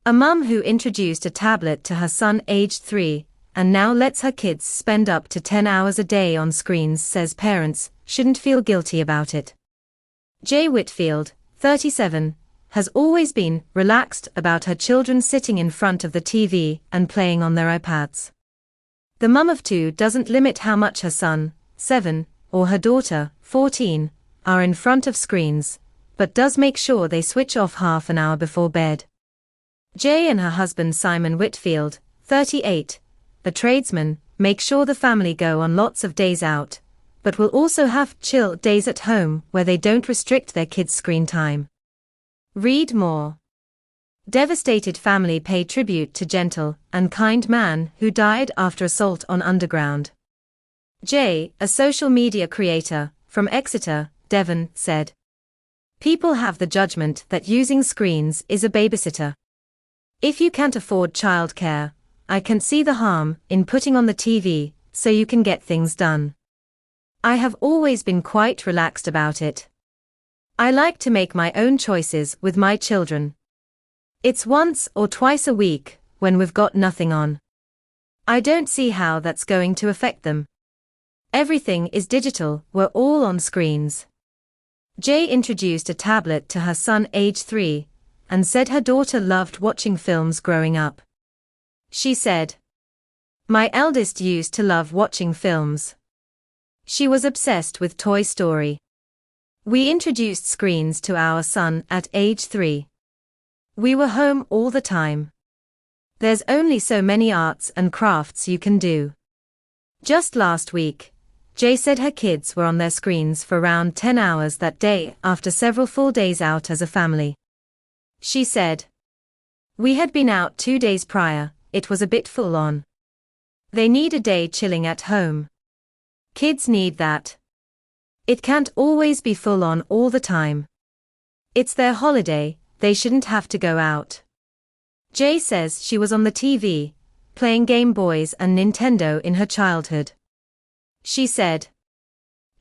A mum who introduced a tablet to her son aged 3 and now lets her kids spend up to 10 hours a day on screens says parents shouldn't feel guilty about it. Jay Whitfield, 37, has always been relaxed about her children sitting in front of the TV and playing on their iPads. The mum of 2 doesn't limit how much her son, 7, or her daughter, 14, are in front of screens, but does make sure they switch off half an hour before bed. Jay and her husband Simon Whitfield, 38, a tradesman, make sure the family go on lots of days out, but will also have chill days at home where they don't restrict their kids' screen time. Read more. Devastated family pay tribute to gentle and kind man who died after assault on underground. Jay, a social media creator from Exeter, Devon, said, "People have the judgment that using screens is a babysitter. If you can't afford childcare, I can see the harm in putting on the TV so you can get things done. I have always been quite relaxed about it. I like to make my own choices with my children. It's once or twice a week when we've got nothing on. I don't see how that's going to affect them. Everything is digital, we're all on screens." Jay introduced a tablet to her son aged 3 and said her daughter loved watching films growing up. She said, "My eldest used to love watching films. She was obsessed with Toy Story. We introduced screens to our son at age 3. We were home all the time. There's only so many arts and crafts you can do." Just last week, Jay said her kids were on their screens for around 10 hours that day after several full days out as a family. She said, "We had been out 2 days prior, it was a bit full on. They need a day chilling at home. Kids need that. It can't always be full on all the time. It's their holiday, they shouldn't have to go out." Jay says she was on the TV, playing Game Boys and Nintendo in her childhood. She said,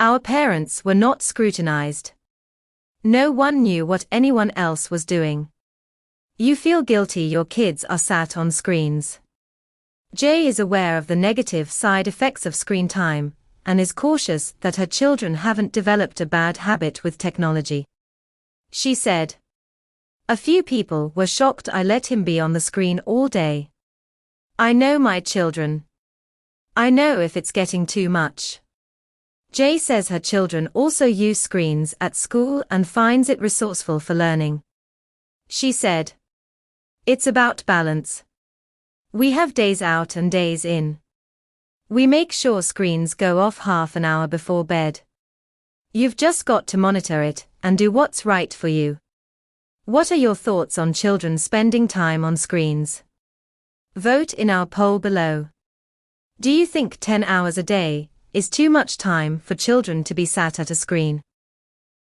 "Our parents were not scrutinized. No one knew what anyone else was doing. You feel guilty your kids are sat on screens." Jay is aware of the negative side effects of screen time and is cautious that her children haven't developed a bad habit with technology. She said, "A few people were shocked I let him be on the screen all day. I know my children. I know if it's getting too much." Jay says her children also use screens at school and finds it resourceful for learning. She said, "It's about balance. We have days out and days in. We make sure screens go off half an hour before bed. You've just got to monitor it and do what's right for you." What are your thoughts on children spending time on screens? Vote in our poll below. Do you think 10 hours a day is too much time for children to be sat at a screen?